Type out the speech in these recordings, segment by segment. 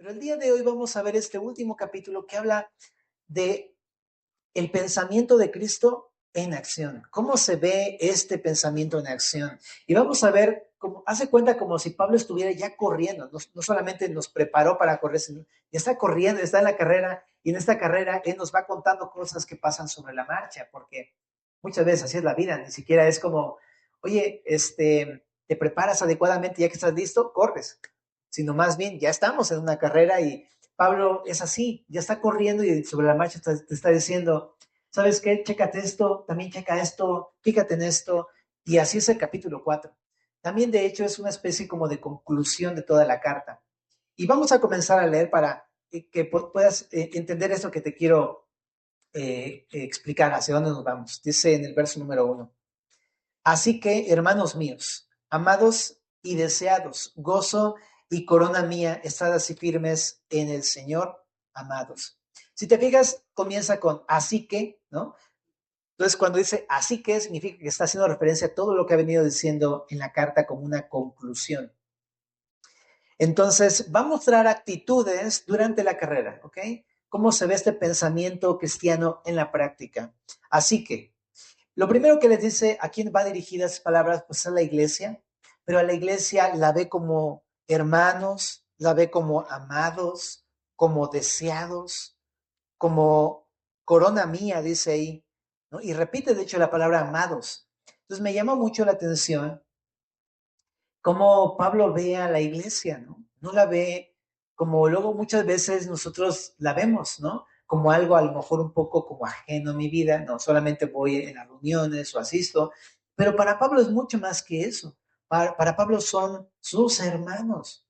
Pero el día de hoy vamos a ver este último capítulo que habla de el pensamiento de Cristo en acción. ¿Cómo se ve este pensamiento en acción? Y vamos a ver, como, hace cuenta como si Pablo estuviera ya corriendo, no solamente nos preparó para correr, sino ya está corriendo, está en la carrera, y en esta carrera Él nos va contando cosas que pasan sobre la marcha, porque muchas veces así es la vida, ni siquiera es como, oye, te preparas adecuadamente, ya que estás listo, corres, sino más bien ya estamos en una carrera y Pablo es así, ya está corriendo y sobre la marcha te está diciendo, ¿sabes qué? Chécate esto, también checa esto, fíjate en esto, y así es el capítulo 4. También, de hecho, es una especie como de conclusión de toda la carta. Y vamos a comenzar a leer para que puedas entender esto que te quiero explicar, hacia dónde nos vamos. Dice en el verso número 1. Así que, hermanos míos, amados y deseados, gozo y corona mía, estad así firmes en el Señor, amados. Si te fijas, comienza con así que, ¿no? Entonces, cuando dice así que, significa que está haciendo referencia a todo lo que ha venido diciendo en la carta como una conclusión. Entonces, va a mostrar actitudes durante la carrera, ¿ok? ¿Cómo se ve este pensamiento cristiano en la práctica? Así que, lo primero que les dice a quién va dirigidas esas palabras, pues a la iglesia, pero a la iglesia la ve como hermanos, la ve como amados, como deseados, como corona mía, dice ahí, ¿no? Y repite, de hecho, la palabra amados. Entonces me llama mucho la atención cómo Pablo ve a la iglesia, ¿no? No la ve como luego muchas veces nosotros la vemos, ¿no? Como algo a lo mejor un poco como ajeno a mi vida, no solamente voy en las reuniones o asisto, pero para Pablo es mucho más que eso. Para Pablo son sus hermanos.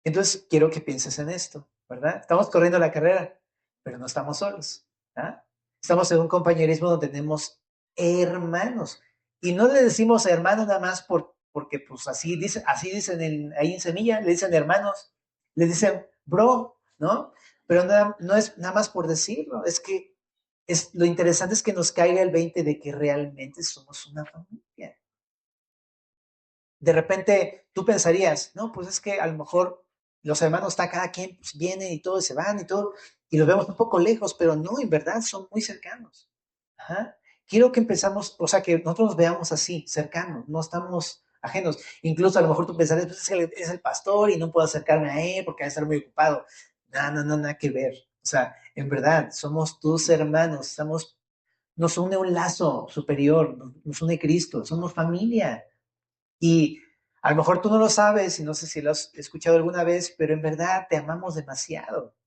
Entonces quiero que pienses en esto, ¿verdad? Estamos corriendo la carrera, pero no estamos solos, ¿ah? Estamos en un compañerismo donde tenemos hermanos. Y no le decimos hermano nada más porque pues así dicen ahí en Semilla, le dicen hermanos, le dicen bro, ¿no? Pero no es nada más por decirlo, es que lo interesante es que nos caiga el 20 de que realmente somos una familia. De repente tú pensarías, no, pues es que a lo mejor los hermanos está cada quien, pues vienen y todos se van y todo, y los vemos un poco lejos, pero no, en verdad son muy cercanos. Ajá. Quiero que empezamos, o sea, que nosotros nos veamos así, cercanos, no estamos ajenos. Incluso a lo mejor tú pensarías, pues es el pastor y no puedo acercarme a él porque va a estar muy ocupado. No, no, no, nada que ver. O sea, en verdad, somos tus hermanos, nos une un lazo superior, nos une Cristo, somos familia. Y a lo mejor tú no lo sabes y no sé si lo has escuchado alguna vez, pero en verdad te amamos demasiado.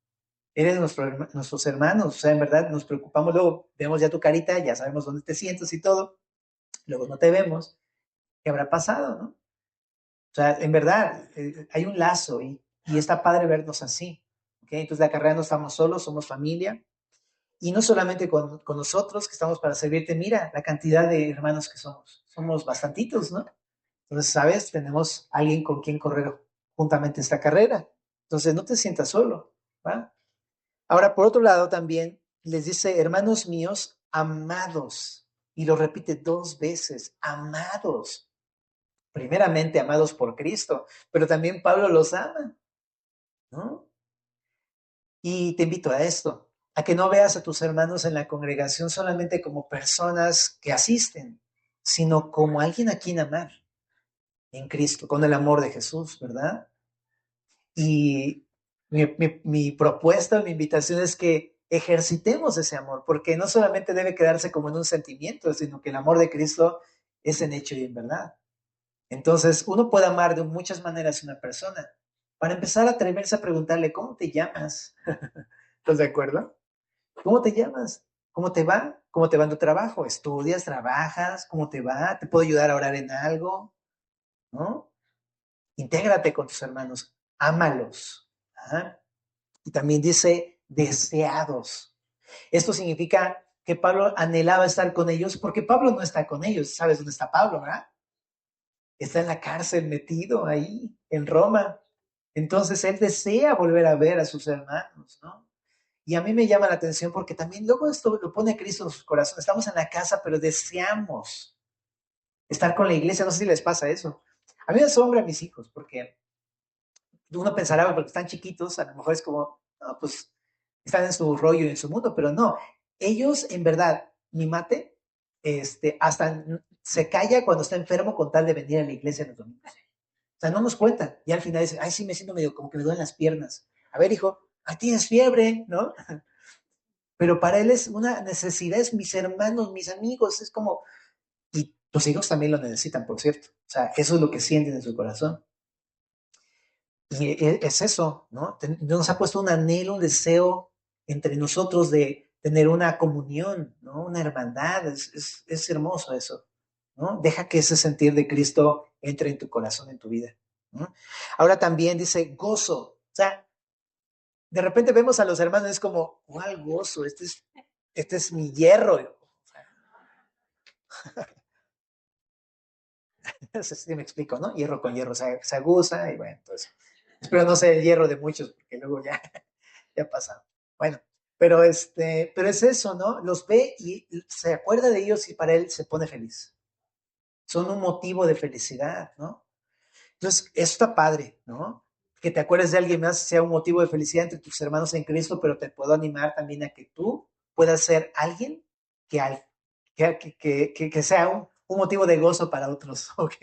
Eres nuestros hermanos, o sea, en verdad nos preocupamos, luego vemos ya tu carita, ya sabemos dónde te sientes y todo, luego no te vemos, ¿qué habrá pasado, no? O sea, en verdad, hay un lazo y está padre vernos así, ¿ok? Entonces la carrera no estamos solos, somos familia, y no solamente con nosotros que estamos para servirte, mira la cantidad de hermanos que somos bastantitos, ¿no? Entonces, ¿sabes? Tenemos alguien con quien correr juntamente esta carrera. Entonces, no te sientas solo, ¿va? Ahora, por otro lado, también les dice, hermanos míos, amados, y lo repite dos veces, amados. Primeramente, amados por Cristo, pero también Pablo los ama, ¿no? Y te invito a esto, a que no veas a tus hermanos en la congregación solamente como personas que asisten, sino como alguien a quien amar en Cristo, con el amor de Jesús, ¿verdad? Y mi propuesta, mi invitación es que ejercitemos ese amor, porque no solamente debe quedarse como en un sentimiento, sino que el amor de Cristo es en hecho y en verdad. Entonces, uno puede amar de muchas maneras a una persona. Para empezar, atreverse a preguntarle, ¿cómo te llamas? ¿Estás de acuerdo? ¿Cómo te llamas? ¿Cómo te va? ¿Cómo te va en tu trabajo? ¿Estudias? ¿Trabajas? ¿Cómo te va? ¿Te puedo ayudar a orar en algo? ¿No? Intégrate con tus hermanos, ámalos. Ajá. Y también dice deseados. Esto significa que Pablo anhelaba estar con ellos porque Pablo no está con ellos. ¿Sabes dónde está Pablo, verdad? Está en la cárcel metido ahí, en Roma. Entonces él desea volver a ver a sus hermanos, ¿no? Y a mí me llama la atención porque también luego esto lo pone Cristo en sus corazones. Estamos en la casa, pero deseamos estar con la iglesia. No sé si les pasa eso. A mí me asombra a mis hijos porque Uno pensará, porque están chiquitos, a lo mejor es como, no, pues están en su rollo y en su mundo, pero no. Ellos, en verdad, mi mate, hasta se calla cuando está enfermo con tal de venir a la iglesia los domingos. O sea, no nos cuentan. Y al final dice, ay, sí, me siento medio como que me duelen las piernas. A ver, hijo, ay, tienes fiebre, ¿no? Pero para él es una necesidad, es mis hermanos, mis amigos, es como, y los hijos también lo necesitan, por cierto. O sea, eso es lo que sienten en su corazón. Y es eso, ¿no? Nos ha puesto un anhelo, un deseo entre nosotros de tener una comunión, ¿no? Una hermandad. Es hermoso eso, ¿no? Deja que ese sentir de Cristo entre en tu corazón, en tu vida, ¿no? Ahora también dice gozo. O sea, de repente vemos a los hermanos, es como, ¿cuál gozo? Este es mi hierro. O sea, no sé si me explico, ¿no? Hierro con hierro se aguza y bueno, entonces, espero no ser el hierro de muchos, porque luego ya pasa. Bueno, pero es eso, ¿no? Los ve y se acuerda de ellos y para él se pone feliz. Son un motivo de felicidad, ¿no? Entonces, eso está padre, ¿no? Que te acuerdes de alguien más sea un motivo de felicidad entre tus hermanos en Cristo, pero te puedo animar también a que tú puedas ser alguien que, que sea un motivo de gozo para otros, ¿ok?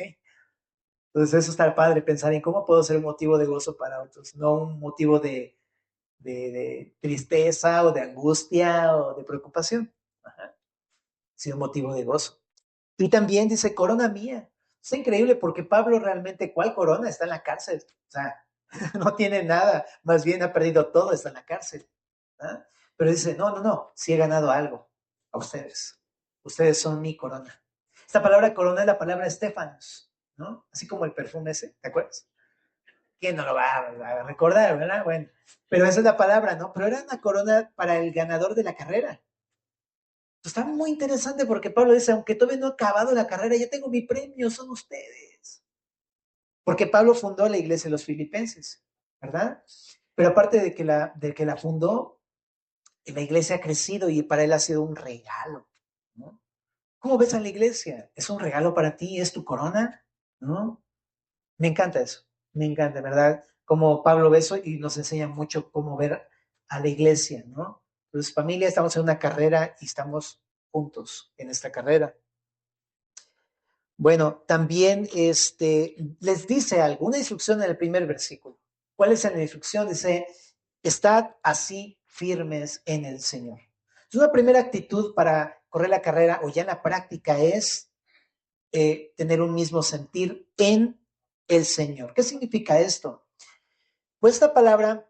Entonces, eso está padre, pensar en cómo puedo ser un motivo de gozo para otros, no un motivo de tristeza o de angustia o de preocupación. Ajá. Sí, un motivo de gozo. Y también dice, corona mía. Es increíble porque Pablo realmente, ¿cuál corona? Está en la cárcel. O sea, no tiene nada, más bien ha perdido todo, está en la cárcel. ¿Ah? Pero dice, no, no, no, sí he ganado algo a ustedes. Ustedes son mi corona. Esta palabra corona es la palabra Estefanos, ¿no? Así como el perfume ese, ¿te acuerdas? ¿Quién no lo va a recordar, verdad? Bueno, pero esa es la palabra, ¿no? Pero era una corona para el ganador de la carrera. Está muy interesante porque Pablo dice, aunque todavía no he acabado la carrera, ya tengo mi premio, son ustedes. Porque Pablo fundó la iglesia de los filipenses, ¿verdad? Pero aparte de que la fundó, la iglesia ha crecido y para él ha sido un regalo, ¿no? ¿Cómo ves a la iglesia? ¿Es un regalo para ti? ¿Es tu corona? ¿No? Me encanta eso, me encanta, ¿verdad? Como Pablo ve eso y nos enseña mucho cómo ver a la iglesia, ¿no? Entonces, familia, estamos en una carrera y estamos juntos en esta carrera. Bueno, también les dice alguna instrucción en el primer versículo. ¿Cuál es la instrucción? Dice, estad así firmes en el Señor. Entonces, una primera actitud para correr la carrera o ya en la práctica es tener un mismo sentir en el Señor. ¿Qué significa esto? Pues esta palabra,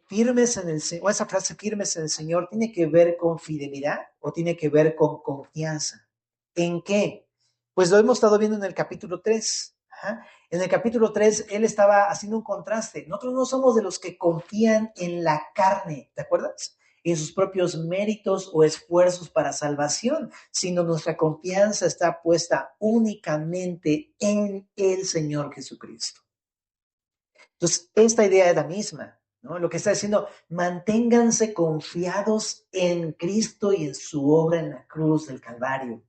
firmes en el Señor, o esa frase firmes en el Señor, tiene que ver con fidelidad o tiene que ver con confianza. ¿En qué? Pues lo hemos estado viendo en el capítulo 3. Ajá. En el capítulo 3, él estaba haciendo un contraste. Nosotros no somos de los que confían en la carne, ¿te acuerdas? En sus propios méritos o esfuerzos para salvación, sino nuestra confianza está puesta únicamente en el Señor Jesucristo. Entonces, esta idea es la misma, ¿no? Lo que está diciendo, manténganse confiados en Cristo y en su obra en la cruz del Calvario.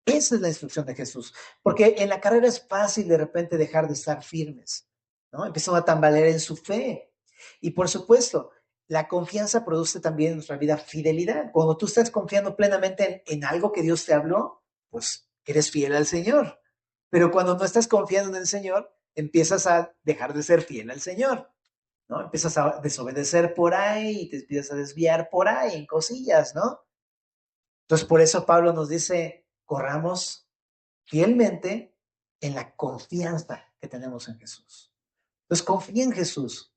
Esa es la instrucción de Jesús, porque en la carrera es fácil de repente dejar de estar firmes, ¿no? Empiezan a tambalear en su fe. Y por supuesto, la confianza produce también en nuestra vida fidelidad. Cuando tú estás confiando plenamente en algo que Dios te habló, pues eres fiel al Señor. Pero cuando no estás confiando en el Señor, empiezas a dejar de ser fiel al Señor, ¿no? Empiezas a desobedecer por ahí, te empiezas a desviar por ahí en cosillas, ¿no? Entonces, por eso Pablo nos dice, corramos fielmente en la confianza que tenemos en Jesús. Entonces, confía en Jesús.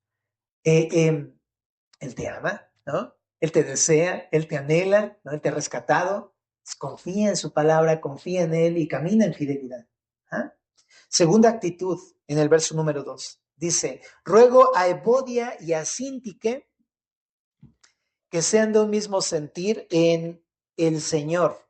Él te ama, ¿no? Él te desea, Él te anhela, ¿no? Él te ha rescatado. Confía en su palabra, confía en Él y camina en fidelidad. ¿Ah? Segunda actitud, en el verso número 2, dice, ruego a Evodia y a Sintique que sean de un mismo sentir en el Señor.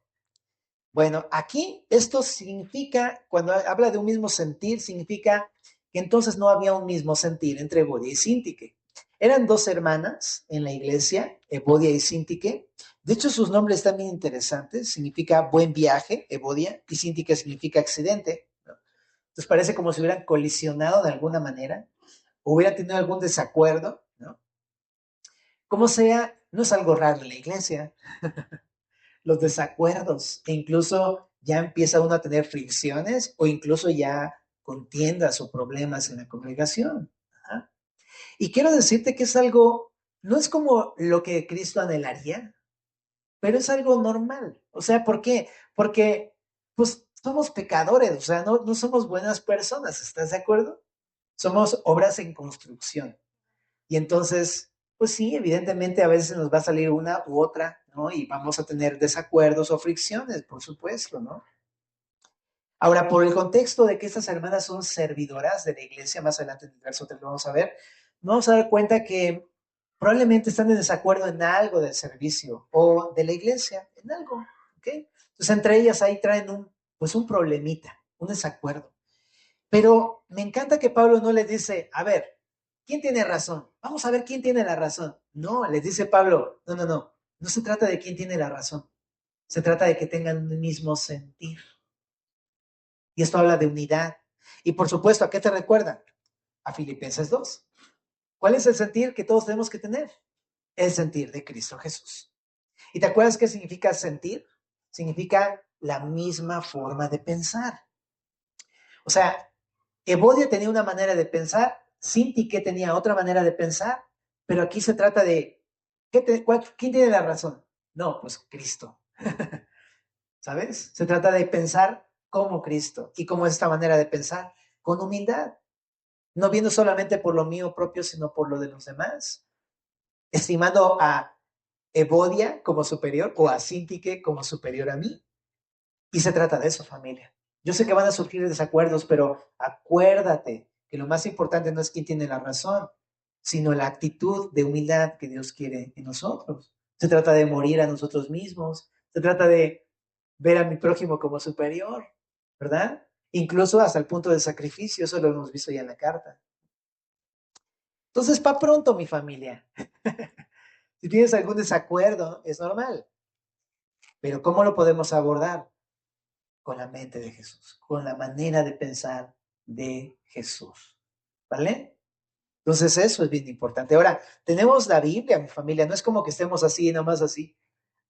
Bueno, aquí esto significa, cuando habla de un mismo sentir, significa que entonces no había un mismo sentir entre Evodia y Sintique. Eran dos hermanas en la iglesia, Evodia y Sintique. De hecho, sus nombres están bien interesantes. Significa buen viaje, Evodia, y Sintique significa accidente. ¿No? Entonces parece como si hubieran colisionado de alguna manera. o hubiera tenido algún desacuerdo, ¿no? Como sea, no es algo raro en la iglesia, los desacuerdos, e incluso ya empieza uno a tener fricciones o incluso ya contiendas o problemas en la congregación. Ajá. Y quiero decirte que es algo, no es como lo que Cristo anhelaría, pero es algo normal. O sea, ¿por qué? Porque pues somos pecadores, o sea, no somos buenas personas, ¿estás de acuerdo? Somos obras en construcción. Y entonces, pues sí, evidentemente a veces nos va a salir una u otra, ¿no? Y vamos a tener desacuerdos o fricciones, por supuesto, ¿no? Ahora, por el contexto de que estas hermanas son servidoras de la iglesia, más adelante en el verso 3 lo vamos a ver, nos vamos a dar cuenta que probablemente están en desacuerdo en algo del servicio o de la iglesia, en algo, ¿ok? Entonces, entre ellas ahí traen pues un problemita, un desacuerdo. Pero me encanta que Pablo no les dice, a ver, ¿quién tiene razón? Vamos a ver quién tiene la razón. No, les dice Pablo, no se trata de quién tiene la razón, se trata de que tengan un mismo sentir. Y esto habla de unidad. Y por supuesto, ¿a qué te recuerda? A Filipenses 2. ¿Cuál es el sentir que todos tenemos que tener? El sentir de Cristo Jesús. ¿Y te acuerdas qué significa sentir? Significa la misma forma de pensar. O sea, Evodia tenía una manera de pensar, Sintique tenía otra manera de pensar, pero aquí se trata de, ¿quién tiene la razón? No, pues Cristo. ¿Sabes? Se trata de pensar como Cristo. ¿Y cómo es esta manera de pensar? Con humildad, no viendo solamente por lo mío propio, sino por lo de los demás, estimando a Evodia como superior o a Sintique como superior a mí. Y se trata de eso, familia. Yo sé que van a surgir desacuerdos, pero acuérdate que lo más importante no es quién tiene la razón, sino la actitud de humildad que Dios quiere en nosotros. Se trata de morir a nosotros mismos, se trata de ver a mi prójimo como superior, ¿verdad? Incluso hasta el punto del sacrificio, eso lo hemos visto ya en la carta. Entonces, para pronto, mi familia. Si tienes algún desacuerdo, es normal, pero ¿cómo lo podemos abordar? Con la mente de Jesús, con la manera de pensar de Jesús. ¿Vale? Entonces eso es bien importante. Ahora, tenemos la Biblia, mi familia, no es como que estemos así, nomás así,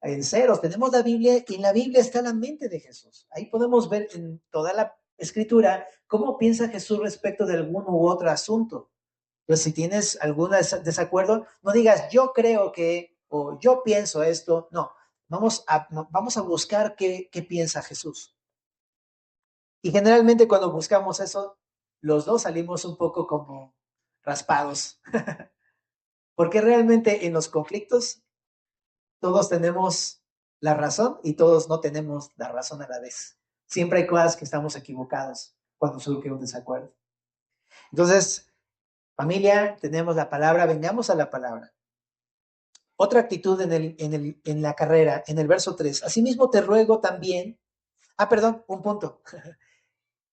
en ceros. Tenemos la Biblia y en la Biblia está la mente de Jesús. Ahí podemos ver en toda la escritura cómo piensa Jesús respecto de algún u otro asunto. Entonces, si tienes algún desacuerdo, no digas yo creo que o yo pienso esto. No, vamos a buscar qué piensa Jesús. Y generalmente cuando buscamos eso, los dos salimos un poco como raspados, porque realmente en los conflictos todos tenemos la razón y todos no tenemos la razón a la vez. Siempre hay cosas que estamos equivocados cuando surge un desacuerdo. Entonces, familia, tenemos la palabra, vengamos a la palabra. Otra actitud en la carrera, en el verso 3. Asimismo te ruego también, perdón, un punto.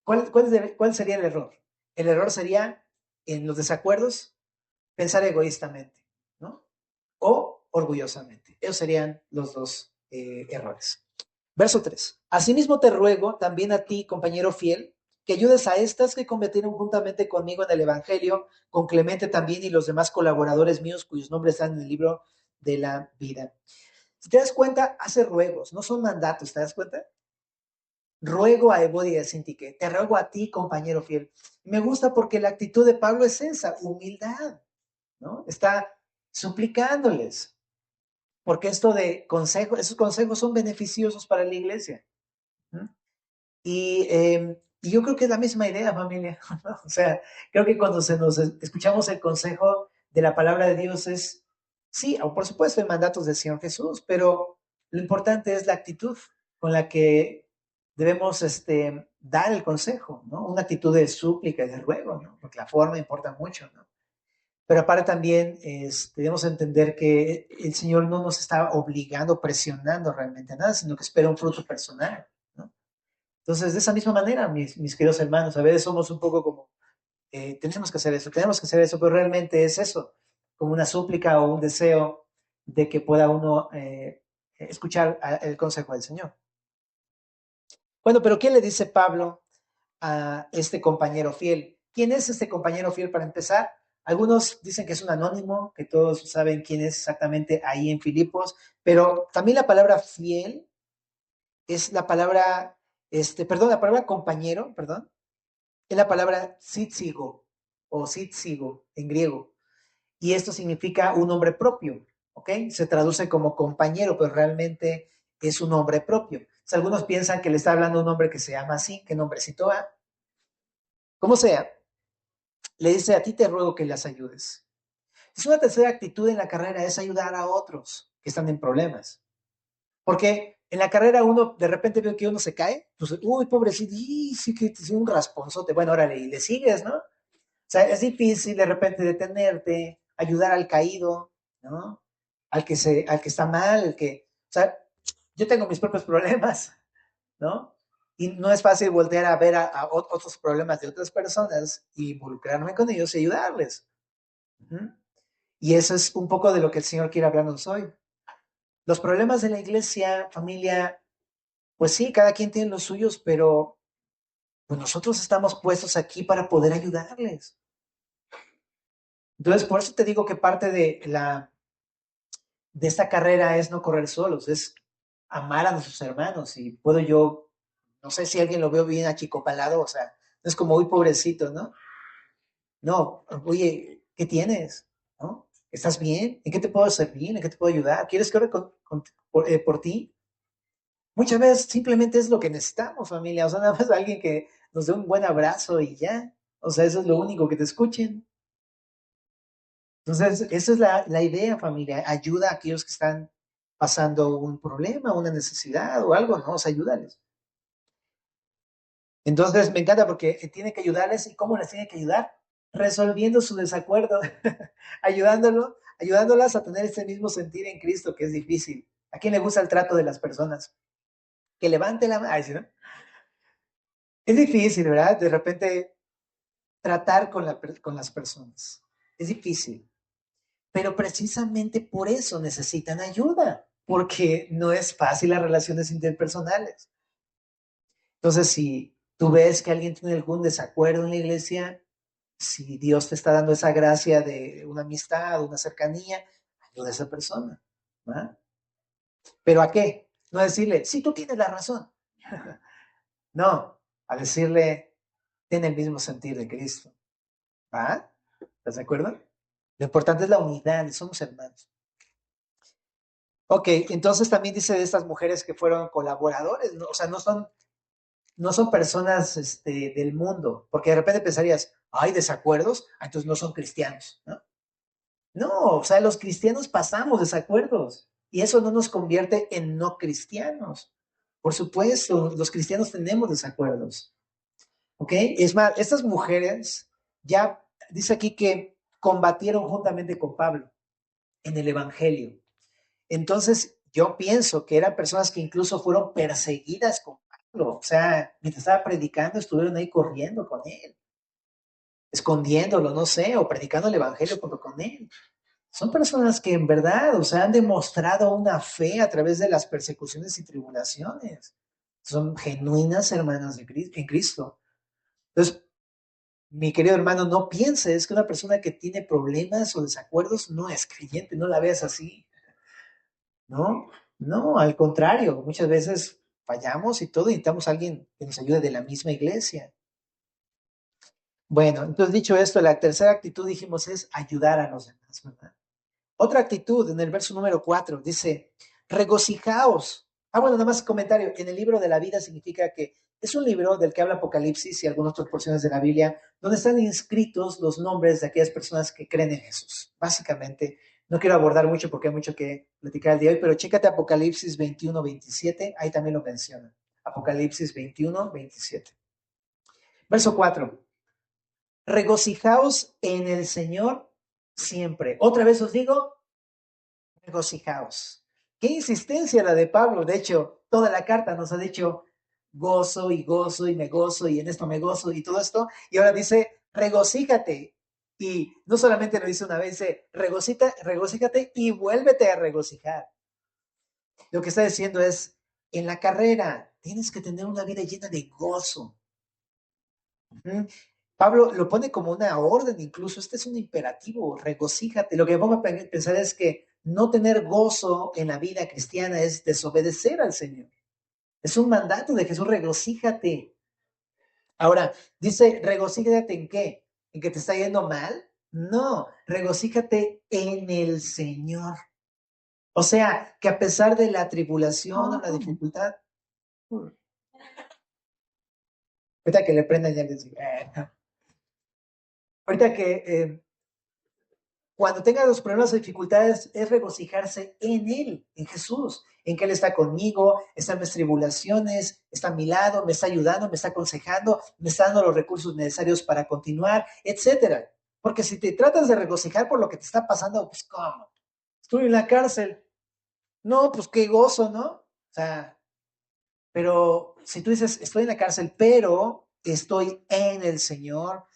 ¿Cuál sería el error? El error sería, en los desacuerdos, pensar egoístamente, ¿no? O orgullosamente. Esos serían los dos errores. Verso 3. Asimismo te ruego también a ti, compañero fiel, que ayudes a estas que cometieron juntamente conmigo en el Evangelio, con Clemente también y los demás colaboradores míos cuyos nombres están en el libro de la vida. Si te das cuenta, hace ruegos, no son mandatos, ¿te das cuenta? Ruego a Evodia y a Sintique, te ruego a ti, compañero fiel. Me gusta porque la actitud de Pablo es esa, humildad, ¿no? Está suplicándoles, porque esto de consejos, esos consejos son beneficiosos para la iglesia. ¿No? Y yo creo que es la misma idea, familia, ¿no? O sea, creo que cuando escuchamos el consejo de la palabra de Dios es, sí, o por supuesto hay mandatos del Señor Jesús, pero lo importante es la actitud con la que debemos dar el consejo, ¿no? Una actitud de súplica y de ruego, ¿no? Porque la forma importa mucho, ¿no? Pero aparte también debemos entender que el Señor no nos está obligando, presionando realmente a nada, sino que espera un fruto personal, ¿no? Entonces, de esa misma manera, mis queridos hermanos, a veces somos un poco como, tenemos que hacer eso, pero realmente es eso, como una súplica o un deseo de que pueda uno escuchar el consejo del Señor. Bueno, pero ¿qué le dice Pablo a este compañero fiel? ¿Quién es este compañero fiel para empezar? Algunos dicen que es un anónimo, que todos saben quién es exactamente ahí en Filipos, pero también la palabra fiel es la palabra, perdón, la palabra compañero, perdón, es la palabra sitsigo o sitsigo en griego. Y esto significa un nombre propio, ¿ok? Se traduce como compañero, pero realmente es un nombre propio. O sea, algunos piensan que le está hablando a un hombre que se llama así, que nombrecito va. Como sea, le dice, a ti te ruego que las ayudes. Es una tercera actitud en la carrera, es ayudar a otros que están en problemas. Porque en la carrera uno de repente ve que uno se cae, pues, uy, pobrecito, y sí que es un rasponzote. Bueno, órale, y le sigues, ¿no? O sea, es difícil de repente detenerte, ayudar al caído, ¿no? Al que está mal, o sea, yo tengo mis propios problemas, ¿no? Y no es fácil voltear a ver a otros problemas de otras personas y involucrarme con ellos y ayudarles. ¿Mm? Y eso es un poco de lo que el Señor quiere hablarnos hoy. Los problemas de la iglesia, familia, pues sí, cada quien tiene los suyos, pero pues nosotros estamos puestos aquí para poder ayudarles. Entonces, por eso te digo que parte de esta carrera es no correr solos, es amar a nuestros hermanos. Y puedo yo, no sé si alguien lo veo bien achicopalado, o sea, es como muy pobrecito, ¿no? No, oye, ¿qué tienes? ¿No? ¿Estás bien? ¿En qué te puedo servir? ¿En qué te puedo ayudar? ¿Quieres que ore por ti? Muchas veces simplemente es lo que necesitamos, familia. O sea, nada más alguien que nos dé un buen abrazo y ya. O sea, eso es lo único, que te escuchen. Entonces, esa es la idea, familia. Ayuda a aquellos que están pasando un problema, una necesidad o algo, ¿no? O sea, ayúdales. Entonces, me encanta porque tiene que ayudarles. ¿Y cómo les tiene que ayudar? Resolviendo su desacuerdo, ayudándolas a tener ese mismo sentir en Cristo, que es difícil. ¿A quién le gusta el trato de las personas? Que levante la mano. ¿Sí, no? Es difícil, ¿verdad? De repente tratar con las personas. Es difícil. Pero precisamente por eso necesitan ayuda, porque no es fácil las relaciones interpersonales. Entonces, si tú ves que alguien tiene algún desacuerdo en la iglesia, si Dios te está dando esa gracia de una amistad, una cercanía, ayuda a esa persona. ¿Va? ¿Pero a qué? No decirle, sí, tú tienes la razón. No, a decirle, tiene el mismo sentir de Cristo. ¿Va? ¿Estás de acuerdo? Lo importante es la unidad, somos hermanos. Ok, entonces también dice de estas mujeres que fueron colaboradores, ¿no? O sea, no son personas del mundo, porque de repente pensarías, hay desacuerdos, entonces no son cristianos, ¿no? No, o sea, los cristianos pasamos desacuerdos y eso no nos convierte en no cristianos. Por supuesto, los cristianos tenemos desacuerdos, ¿ok? Es más, estas mujeres ya dice aquí que combatieron juntamente con Pablo en el Evangelio. Entonces, yo pienso que eran personas que incluso fueron perseguidas con Pablo. O sea, mientras estaba predicando, estuvieron ahí corriendo con él, escondiéndolo, no sé, o predicando el evangelio junto con él. Son personas que en verdad, o sea, han demostrado una fe a través de las persecuciones y tribulaciones. Son genuinas hermanas en Cristo. Entonces, mi querido hermano, no pienses que una persona que tiene problemas o desacuerdos no es creyente, no la veas así. No, no, al contrario, muchas veces fallamos y todo, y necesitamos a alguien que nos ayude de la misma iglesia. Bueno, entonces dicho esto, la tercera actitud dijimos es ayudar a los demás, ¿verdad? Otra actitud en el verso número 4 dice, regocijaos. Bueno, nada más comentario, en el libro de la vida significa que es un libro del que habla Apocalipsis y algunas otras porciones de la Biblia, donde están inscritos los nombres de aquellas personas que creen en Jesús. Básicamente, no quiero abordar mucho porque hay mucho que platicar el día de hoy, pero chécate Apocalipsis 21-27, ahí también lo menciona. Apocalipsis 21-27. Verso 4. Regocijaos en el Señor siempre. Otra vez os digo, regocijaos. Qué insistencia la de Pablo. De hecho, toda la carta nos ha dicho gozo y me gozo y en esto me gozo y todo esto. Y ahora dice regocíjate. Y no solamente lo dice una vez, dice regocíjate y vuélvete a regocijar. Lo que está diciendo es, en la carrera tienes que tener una vida llena de gozo. Pablo lo pone como una orden, incluso este es un imperativo, regocíjate. Lo que vamos a pensar es que no tener gozo en la vida cristiana es desobedecer al Señor. Es un mandato de Jesús, regocíjate. Ahora, dice, regocíjate en qué? ¿En que te está yendo mal? No, regocíjate en el Señor. O sea, que a pesar de la tribulación o la dificultad, ahorita que le prendan ya les digo, ahorita que cuando tenga los problemas o dificultades es regocijarse en Él, en Jesús, en que Él está conmigo, está en mis tribulaciones, está a mi lado, me está ayudando, me está aconsejando, me está dando los recursos necesarios para continuar, etcétera. Porque si te tratas de regocijar por lo que te está pasando, pues ¿cómo? Estoy en la cárcel. No, pues qué gozo, ¿no? O sea, pero si tú dices, estoy en la cárcel, pero estoy en el Señor,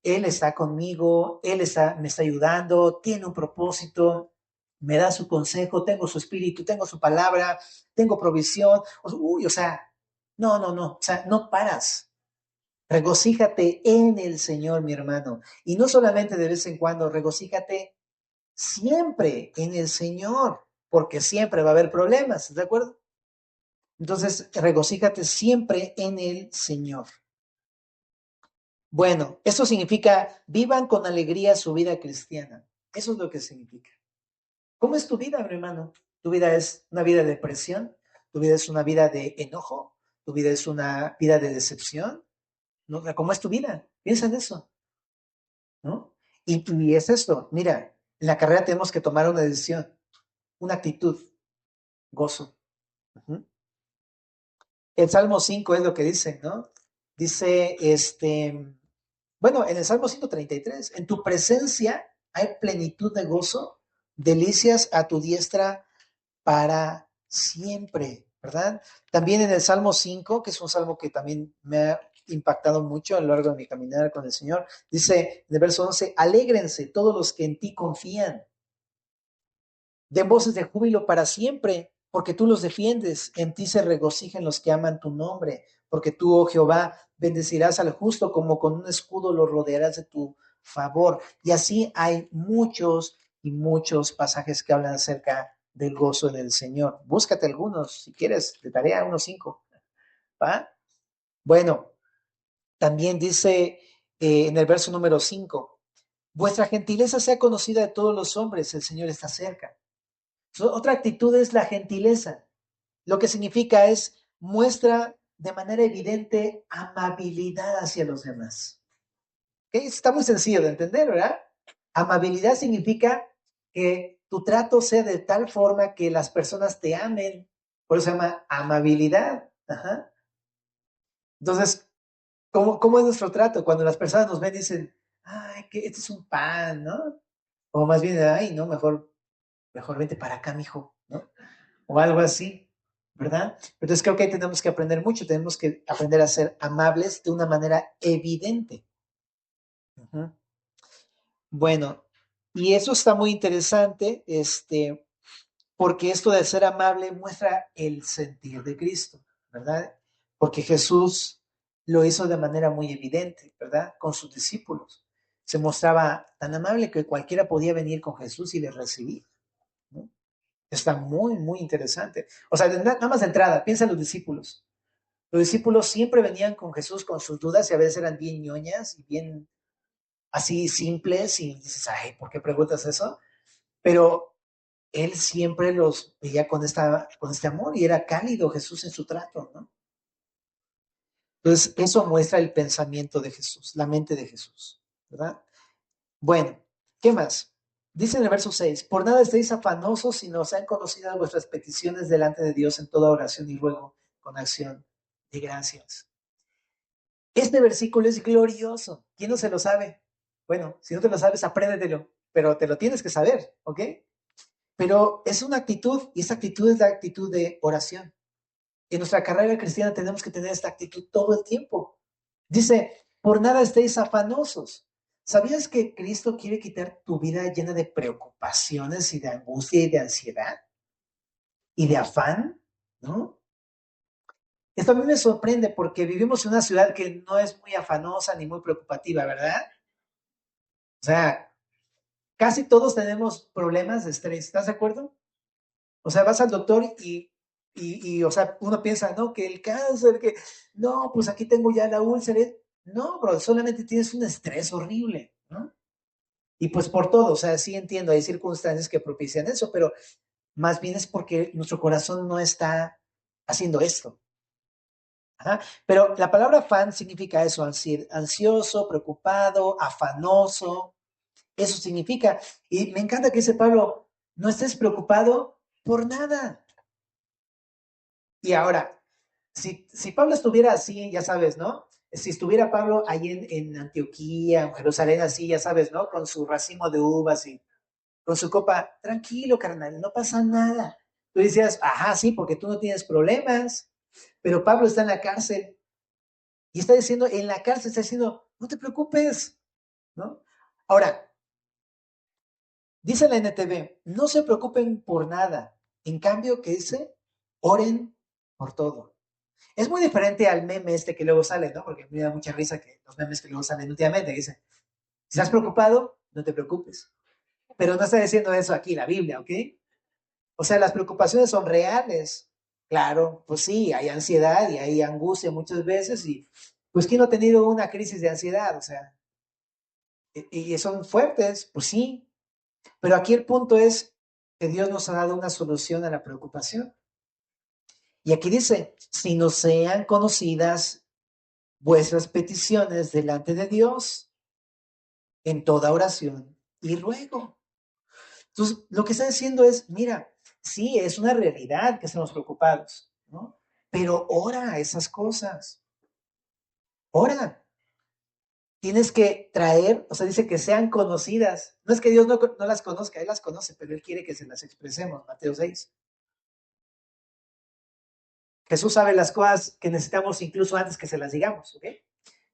Él está conmigo, me está ayudando, tiene un propósito, me da su consejo, tengo su espíritu, tengo su palabra, tengo provisión. O sea, no, o sea, no paras. Regocíjate en el Señor, mi hermano. Y no solamente de vez en cuando, regocíjate siempre en el Señor, porque siempre va a haber problemas, ¿de acuerdo? Entonces, regocíjate siempre en el Señor. Bueno, eso significa vivan con alegría su vida cristiana. Eso es lo que significa. ¿Cómo es tu vida, mi hermano? ¿Tu vida es una vida de depresión? ¿Tu vida es una vida de enojo? ¿Tu vida es una vida de decepción? ¿No? ¿Cómo es tu vida? Piensa en eso, ¿no? Y es esto, mira, en la carrera tenemos que tomar una decisión, una actitud, gozo. Uh-huh. El Salmo 5 es lo que dice, ¿no? Dice, bueno, en el Salmo 133, en tu presencia hay plenitud de gozo, delicias a tu diestra para siempre, ¿verdad? También en el Salmo 5, que es un salmo que también me ha impactado mucho a lo largo de mi caminar con el Señor, dice en el verso 11, alégrense todos los que en ti confían, den voces de júbilo para siempre, porque tú los defiendes, en ti se regocijan los que aman tu nombre, porque tú, oh Jehová, bendecirás al justo como con un escudo lo rodearás de tu favor. Y así hay muchos y muchos pasajes que hablan acerca del gozo del Señor. Búscate algunos, si quieres, de tarea, unos 5, ¿va? Bueno, también dice en el verso número 5, vuestra gentileza sea conocida de todos los hombres, el Señor está cerca. Otra actitud es la gentileza. Lo que significa es muestra de manera evidente amabilidad hacia los demás. ¿Okay? Está muy sencillo de entender, ¿verdad? Amabilidad significa que tu trato sea de tal forma que las personas te amen. Por eso se llama amabilidad. Ajá. Entonces, ¿cómo es nuestro trato? Cuando las personas nos ven y dicen, ay, que este es un pan, ¿no? O más bien, ay, no, mejor vente para acá, mijo, ¿no? O algo así, ¿verdad? Entonces creo que ahí tenemos que aprender mucho, tenemos que aprender a ser amables de una manera evidente. Uh-huh. Bueno, y eso está muy interesante, porque esto de ser amable muestra el sentir de Cristo, ¿verdad? Porque Jesús lo hizo de manera muy evidente, ¿verdad? Con sus discípulos. Se mostraba tan amable que cualquiera podía venir con Jesús y le recibir, ¿no? Está muy, muy interesante. O sea, nada más de entrada, piensa en los discípulos. Los discípulos siempre venían con Jesús con sus dudas y a veces eran bien ñoñas y bien así simples y dices, ay, ¿por qué preguntas eso? Pero él siempre los veía con este amor y era cálido Jesús en su trato, ¿no? Entonces, eso muestra el pensamiento de Jesús, la mente de Jesús, ¿verdad? Bueno, ¿qué más? Dice en el verso 6, por nada estéis afanosos, sino sean conocidas vuestras peticiones delante de Dios en toda oración y ruego con acción de gracias. Este versículo es glorioso. ¿Quién no se lo sabe? Bueno, si no te lo sabes, apréndetelo, pero te lo tienes que saber, ¿ok? Pero es una actitud y esta actitud es la actitud de oración. En nuestra carrera cristiana tenemos que tener esta actitud todo el tiempo. Dice, por nada estéis afanosos. ¿Sabías que Cristo quiere quitar tu vida llena de preocupaciones y de angustia y de ansiedad y de afán? ¿No? Esto a mí me sorprende porque vivimos en una ciudad que no es muy afanosa ni muy preocupativa, ¿verdad? O sea, casi todos tenemos problemas de estrés, ¿estás de acuerdo? O sea, vas al doctor o sea, uno piensa, no, que el cáncer, que, no, pues aquí tengo ya la úlcera. No, bro, solamente tienes un estrés horrible, ¿no? Y pues por todo, o sea, sí entiendo, hay circunstancias que propician eso, pero más bien es porque nuestro corazón no está haciendo esto. Ajá. Pero la palabra afán significa eso, ansioso, preocupado, afanoso, eso significa. Y me encanta que dice Pablo, no estés preocupado por nada. Y ahora, si Pablo estuviera así, ya sabes, ¿no? Si estuviera Pablo ahí en Antioquía, en Jerusalén, así, ya sabes, ¿no? Con su racimo de uvas y con su copa, tranquilo, carnal, no pasa nada. Tú decías, ajá, sí, porque tú no tienes problemas, pero Pablo está en la cárcel y está diciendo, en la cárcel está diciendo, no te preocupes, ¿no? Ahora, dice la NTV, no se preocupen por nada. En cambio, ¿qué dice? Oren por todo. Es muy diferente al meme este que luego sale, ¿no? Porque me da mucha risa que los memes que luego salen últimamente dicen, si estás preocupado, no te preocupes. Pero no está diciendo eso aquí la Biblia, ¿ok? O sea, las preocupaciones son reales. Claro, pues sí, hay ansiedad y hay angustia muchas veces y pues ¿quién no ha tenido una crisis de ansiedad? O sea, y son fuertes, pues sí, pero aquí el punto es que Dios nos ha dado una solución a la preocupación. Y aquí dice, si no sean conocidas vuestras peticiones delante de Dios en toda oración y ruego. Entonces, lo que está diciendo es, mira, sí, es una realidad que estamos preocupados, ¿no? Pero ora esas cosas, ora. Tienes que traer, o sea, dice que sean conocidas. No es que Dios no las conozca, Él las conoce, pero Él quiere que se las expresemos, Mateo 6. Jesús sabe las cosas que necesitamos incluso antes que se las digamos, ¿ok?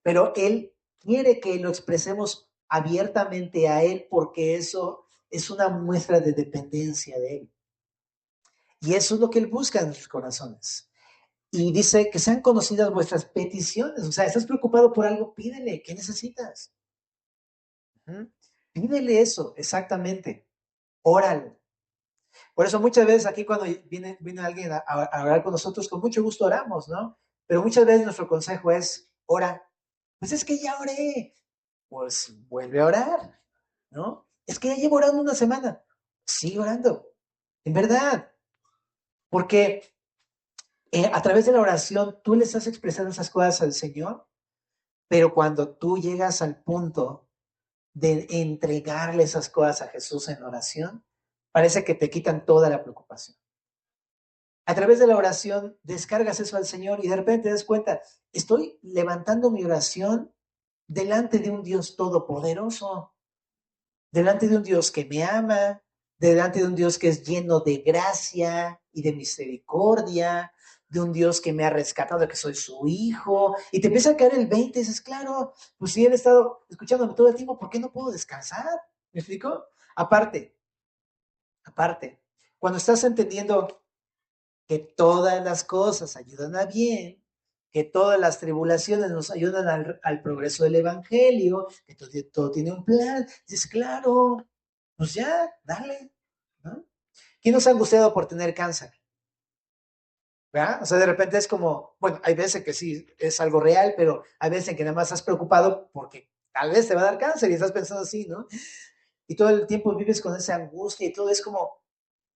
Pero Él quiere que lo expresemos abiertamente a Él porque eso es una muestra de dependencia de Él. Y eso es lo que Él busca en nuestros corazones. Y dice que sean conocidas vuestras peticiones. O sea, estás preocupado por algo, pídele. ¿Qué necesitas? ¿Mm? Pídele eso, exactamente. Órale. Por eso muchas veces aquí cuando viene alguien a hablar con nosotros, con mucho gusto oramos, ¿no? Pero muchas veces nuestro consejo es, ora. Pues es que ya oré. Pues vuelve a orar, ¿no? Es que ya llevo orando una semana. Sigue orando. En verdad. Porque a través de la oración tú le estás expresando esas cosas al Señor, pero cuando tú llegas al punto de entregarle esas cosas a Jesús en oración, parece que te quitan toda la preocupación. A través de la oración descargas eso al Señor y de repente te das cuenta, estoy levantando mi oración delante de un Dios todopoderoso, delante de un Dios que me ama, delante de un Dios que es lleno de gracia y de misericordia, de un Dios que me ha rescatado, que soy su hijo, y te empieza a caer el 20 y dices, claro, pues si él ha estado escuchándome todo el tiempo, ¿por qué no puedo descansar? ¿Me explico? Aparte, cuando estás entendiendo que todas las cosas ayudan a bien, que todas las tribulaciones nos ayudan al progreso del Evangelio, que todo tiene un plan. Dices, claro, pues ya, dale, ¿no? ¿Quién nos ha angustiado por tener cáncer? ¿Verdad? O sea, de repente es como, bueno, hay veces que sí es algo real, pero hay veces en que nada más estás preocupado porque tal vez te va a dar cáncer y estás pensando así, ¿no? Y todo el tiempo vives con esa angustia y todo es como,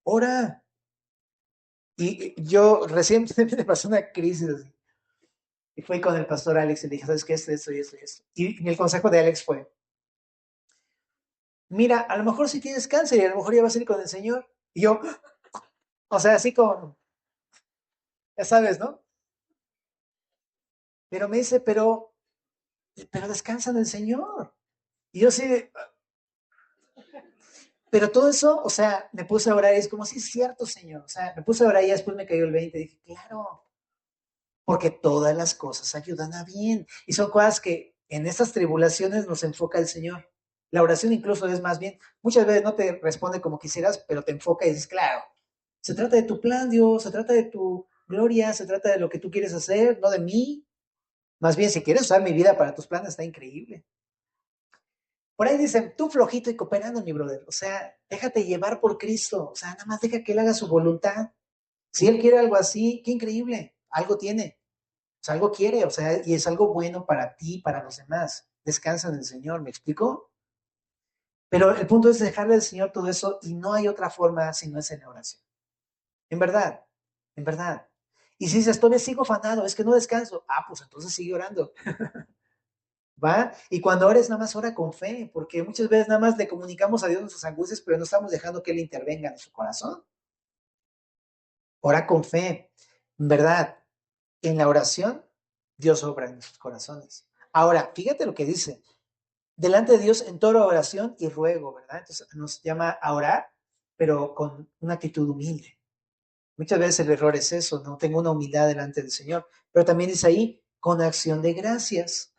ora. Y yo recientemente me pasó una crisis así. Y fui con el pastor Alex y le dije, ¿sabes qué? Esto y esto y esto. Y el consejo de Alex fue, mira, a lo mejor sí tienes cáncer y a lo mejor ya vas a ir con el Señor. Y yo, o sea, así como, ya sabes, ¿no? Pero me dice, pero descansa en el Señor. Y yo sí, pero todo eso, o sea, me puse a orar y es como, sí, es cierto, Señor. O sea, me puse a orar y después me cayó el 20 y dije, claro, porque todas las cosas ayudan a bien. Y son cosas que en estas tribulaciones nos enfoca el Señor. La oración incluso es más bien, muchas veces no te responde como quisieras, pero te enfoca y dices, claro, se trata de tu plan, Dios, se trata de tu gloria, se trata de lo que tú quieres hacer, no de mí. Más bien, si quieres usar mi vida para tus planes, está increíble. Por ahí dicen, tú flojito y cooperando, mi brother. O sea, déjate llevar por Cristo. O sea, nada más deja que Él haga su voluntad. Si Él quiere algo así, qué increíble. Algo tiene. O sea, algo quiere. O sea, y es algo bueno para ti, para los demás. Descansa en el Señor, ¿me explico? Pero el punto es dejarle al Señor todo eso y no hay otra forma si no es en la oración. En verdad, en verdad. Y si dices, todavía sigo afanado, es que no descanso. Ah, pues entonces sigue orando. ¿Va? Y cuando ores, nada más ora con fe, porque muchas veces nada más le comunicamos a Dios nuestras angustias, pero no estamos dejando que Él intervenga en su corazón. Ora con fe, en verdad. En la oración, Dios obra en nuestros corazones. Ahora, fíjate lo que dice. Delante de Dios en toda oración y ruego, ¿verdad? Entonces nos llama a orar, pero con una actitud humilde. Muchas veces el error es eso, no tengo una humildad delante del Señor, pero también dice ahí, con acción de gracias.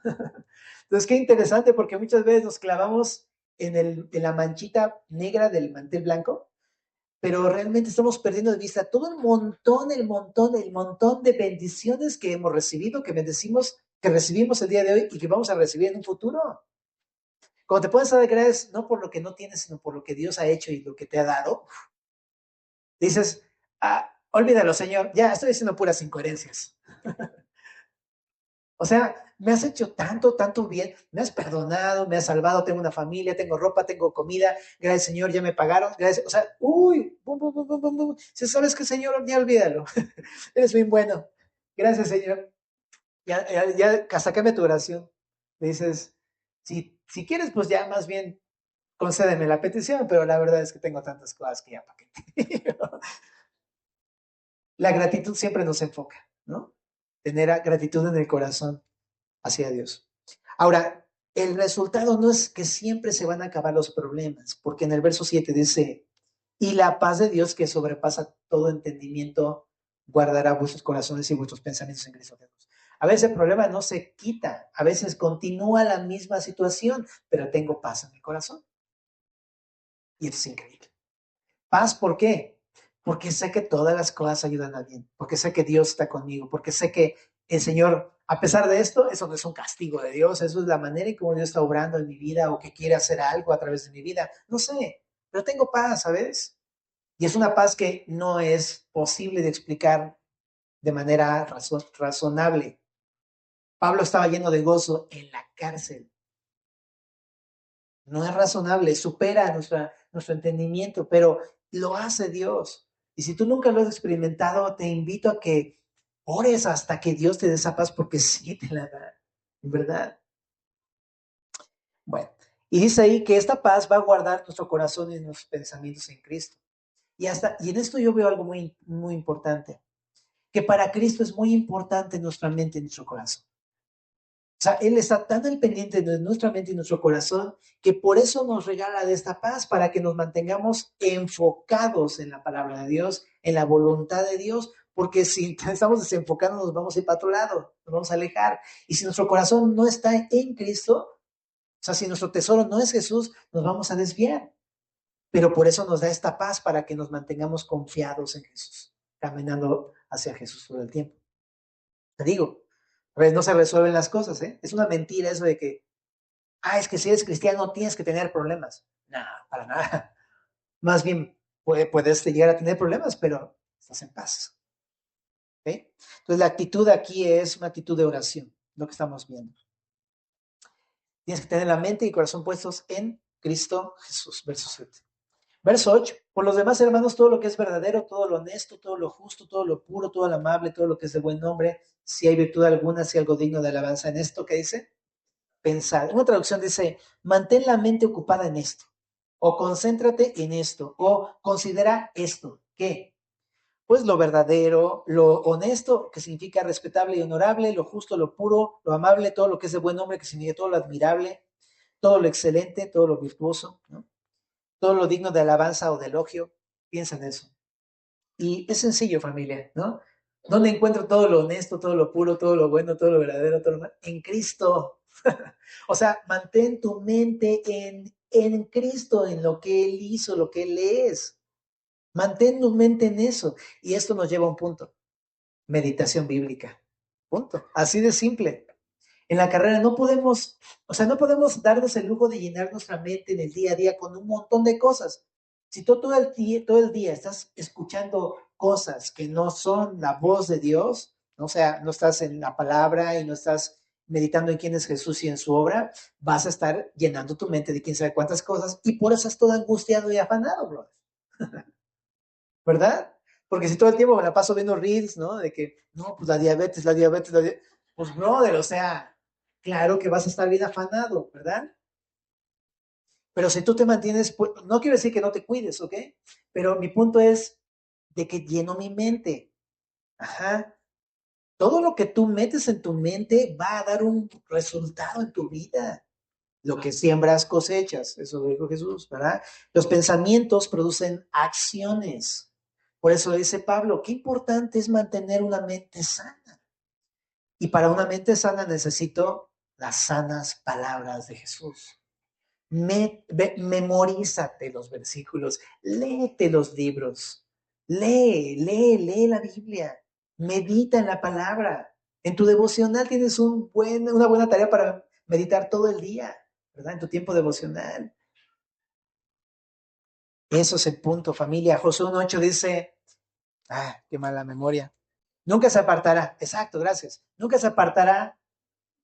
Entonces, qué interesante, porque muchas veces nos clavamos en la manchita negra del mantel blanco, pero realmente estamos perdiendo de vista todo el montón de bendiciones que hemos recibido, que bendecimos, que recibimos el día de hoy y que vamos a recibir en un futuro. Cuando te puedes dar gracias, no por lo que no tienes, sino por lo que Dios ha hecho y lo que te ha dado, dices, olvídalo, Señor, ya estoy diciendo puras incoherencias. O sea, me has hecho tanto, tanto bien, me has perdonado, me has salvado, tengo una familia, tengo ropa, tengo comida, gracias Señor, ya me pagaron, gracias, o sea, bum, bum, bum, bum, bum, bum. Si sabes que Señor, ya olvídalo, eres bien bueno, gracias Señor, ya sácame tu oración, le dices, si quieres, pues ya más bien concédeme la petición, pero la verdad es que tengo tantas cosas que ya para qué. La gratitud siempre nos enfoca, ¿no? Tener gratitud en el corazón hacia Dios. Ahora, el resultado no es que siempre se van a acabar los problemas, porque en el verso 7 dice, y la paz de Dios que sobrepasa todo entendimiento guardará vuestros corazones y vuestros pensamientos en Cristo Jesús. A veces el problema no se quita, a veces continúa la misma situación, pero tengo paz en mi corazón. Y eso es increíble. Paz, ¿por qué? Porque sé que todas las cosas ayudan a bien, porque sé que Dios está conmigo, porque sé que el Señor, a pesar de esto, eso no es un castigo de Dios, eso es la manera en cómo Dios está obrando en mi vida o que quiere hacer algo a través de mi vida. No sé, pero tengo paz, ¿sabes? Y es una paz que no es posible de explicar de manera razonable. Pablo estaba lleno de gozo en la cárcel. No es razonable, supera nuestro entendimiento, pero lo hace Dios. Y si tú nunca lo has experimentado, te invito a que ores hasta que Dios te dé esa paz, porque sí te la da, en verdad. Bueno, y dice ahí que esta paz va a guardar nuestro corazón y nuestros pensamientos en Cristo. Y en esto yo veo algo muy, muy importante, que para Cristo es muy importante nuestra mente y nuestro corazón. O sea, Él está tan al pendiente de nuestra mente y nuestro corazón que por eso nos regala de esta paz, para que nos mantengamos enfocados en la palabra de Dios, en la voluntad de Dios, porque si estamos desenfocados nos vamos a ir para otro lado, nos vamos a alejar. Y si nuestro corazón no está en Cristo, o sea, si nuestro tesoro no es Jesús, nos vamos a desviar. Pero por eso nos da esta paz, para que nos mantengamos confiados en Jesús, caminando hacia Jesús todo el tiempo. Te digo, a veces no se resuelven las cosas, ¿eh? Es una mentira eso de que es que si eres cristiano tienes que tener problemas. No, para nada. Más bien, puedes llegar a tener problemas, pero estás en paz. ¿Okay? Entonces, la actitud aquí es una actitud de oración, lo que estamos viendo. Tienes que tener la mente y el corazón puestos en Cristo Jesús. Verso 7. Verso 8. Por los demás, hermanos, todo lo que es verdadero, todo lo honesto, todo lo justo, todo lo puro, todo lo amable, todo lo que es de buen nombre, si hay virtud alguna, si algo digno de alabanza en esto, ¿qué dice? Pensar. Una traducción dice, mantén la mente ocupada en esto, o concéntrate en esto, o considera esto. ¿Qué? Pues lo verdadero, lo honesto, que significa respetable y honorable, lo justo, lo puro, lo amable, todo lo que es de buen nombre, que significa todo lo admirable, todo lo excelente, todo lo virtuoso, ¿no? Todo lo digno de alabanza o de elogio. Piensa en eso. Y es sencillo, familia, ¿no? ¿Dónde encuentro todo lo honesto, todo lo puro, todo lo bueno, todo lo verdadero, todo lo malo? En Cristo. O sea, mantén tu mente en Cristo, en lo que Él hizo, lo que Él es. Mantén tu mente en eso. Y esto nos lleva a un punto. Meditación bíblica. Punto. Así de simple. En la carrera no podemos, o sea, no podemos darnos el lujo de llenar nuestra mente en el día a día con un montón de cosas. Si tú todo el día estás escuchando cosas que no son la voz de Dios, ¿no? O sea, no estás en la palabra y no estás meditando en quién es Jesús y en su obra, vas a estar llenando tu mente de quién sabe cuántas cosas y por eso estás todo angustiado y afanado, bro. ¿Verdad? Porque si todo el tiempo me la paso viendo reels, ¿no? De que, no, pues la diabetes, pues, brother, o sea, claro que vas a estar bien afanado, ¿verdad? Pero si tú te mantienes, pues, no quiero decir que no te cuides, ¿ok? Pero mi punto es de que lleno mi mente. Ajá. Todo lo que tú metes en tu mente va a dar un resultado en tu vida. Lo que siembras cosechas, eso lo dijo Jesús, ¿verdad? Los pensamientos producen acciones. Por eso dice Pablo, qué importante es mantener una mente sana. Y para una mente sana necesito las sanas palabras de Jesús. Memorízate los versículos, léete los libros, lee la Biblia, medita en la palabra. En tu devocional tienes una buena tarea para meditar todo el día, ¿verdad? En tu tiempo devocional. Eso es el punto, familia. Josué 1:8 dice, qué mala memoria. Nunca se apartará, exacto, gracias.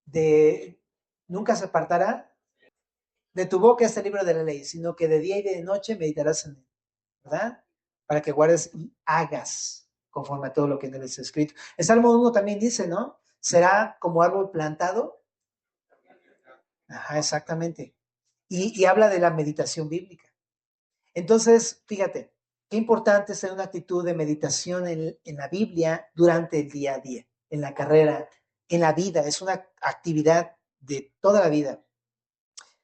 De, nunca se apartará de tu boca este libro de la ley, sino que de día y de noche meditarás en él, ¿verdad? Para que guardes y hagas conforme a todo lo que en él está escrito. El Salmo 1 también dice, ¿no? Será como árbol plantado. Ajá, exactamente. Y habla de la meditación bíblica. Entonces, fíjate, qué importante es tener una actitud de meditación en la Biblia durante el día a día, en la carrera, en la vida. Es una actividad de toda la vida.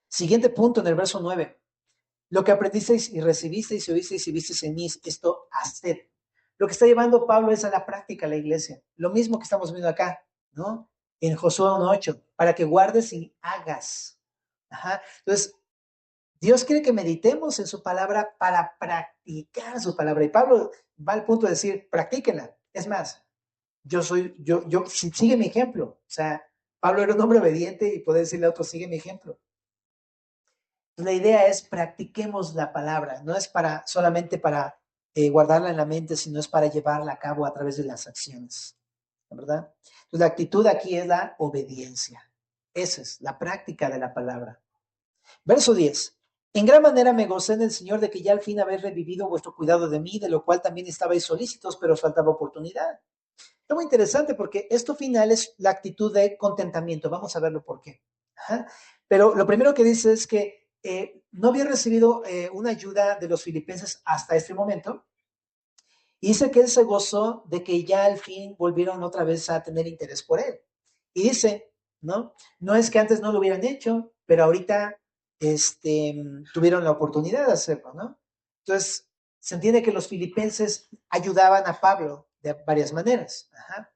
Siguiente punto en el verso 9. Lo que aprendisteis y recibisteis y oísteis y visteis en mí, esto haced. Lo que está llevando Pablo es a la práctica la iglesia. Lo mismo que estamos viendo acá, ¿no? En Josué 1:8, para que guardes y hagas. Ajá. Entonces, Dios quiere que meditemos en su palabra para practicar su palabra. Y Pablo va al punto de decir, practíquenla. Es más, sigue mi ejemplo. O sea, Pablo era un hombre obediente y puede decirle a otros, sigue mi ejemplo. La idea es practiquemos la palabra, no es para solamente para guardarla en la mente, sino es para llevarla a cabo a través de las acciones, ¿verdad? Entonces, la actitud aquí es la obediencia. Esa es la práctica de la palabra. Verso 10. En gran manera me gocé en el Señor de que ya al fin habéis revivido vuestro cuidado de mí, de lo cual también estabais solícitos, pero os faltaba oportunidad. Es muy interesante porque esto final es la actitud de contentamiento. Vamos a verlo por qué. Ajá. Pero lo primero que dice es que no había recibido una ayuda de los filipenses hasta este momento. Y dice que él se gozó de que ya al fin volvieron otra vez a tener interés por él. Y dice, ¿no? No es que antes no lo hubieran hecho, pero ahorita tuvieron la oportunidad de hacerlo, ¿no? Entonces, se entiende que los filipenses ayudaban a Pablo de varias maneras. Ajá.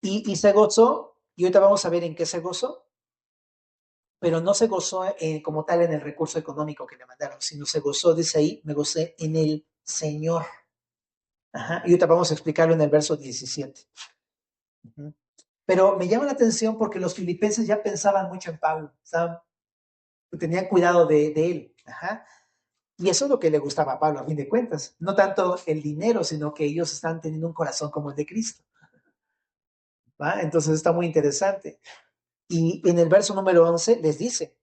Y se gozó, y ahorita vamos a ver en qué se gozó, pero no se gozó como tal en el recurso económico que le mandaron, sino se gozó, dice ahí, me gocé en el Señor. Ajá. Y ahorita vamos a explicarlo en el verso 17. Uh-huh. Pero me llama la atención porque los filipenses ya pensaban mucho en Pablo, ¿saben? Tenían cuidado de él. Ajá. Y eso es lo que le gustaba a Pablo, a fin de cuentas. No tanto el dinero, sino que ellos están teniendo un corazón como el de Cristo. ¿Va? Entonces está muy interesante. Y en el verso número 11 les dice,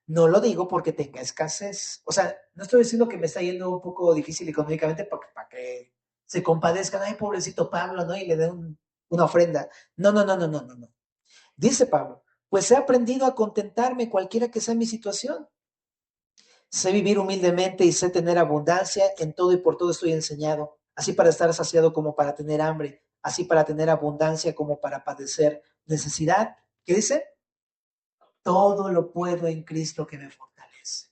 no lo digo porque tenga escasez. O sea, no estoy diciendo que me está yendo un poco difícil económicamente para que se compadezcan, ay, pobrecito Pablo, ¿no? Y le den una ofrenda. No, no, no, no, no, no, no. Dice Pablo, pues he aprendido a contentarme cualquiera que sea mi situación. Sé vivir humildemente y sé tener abundancia, en todo y por todo estoy enseñado, así para estar saciado como para tener hambre, así para tener abundancia como para padecer necesidad. ¿Qué dice? Todo lo puedo en Cristo que me fortalece.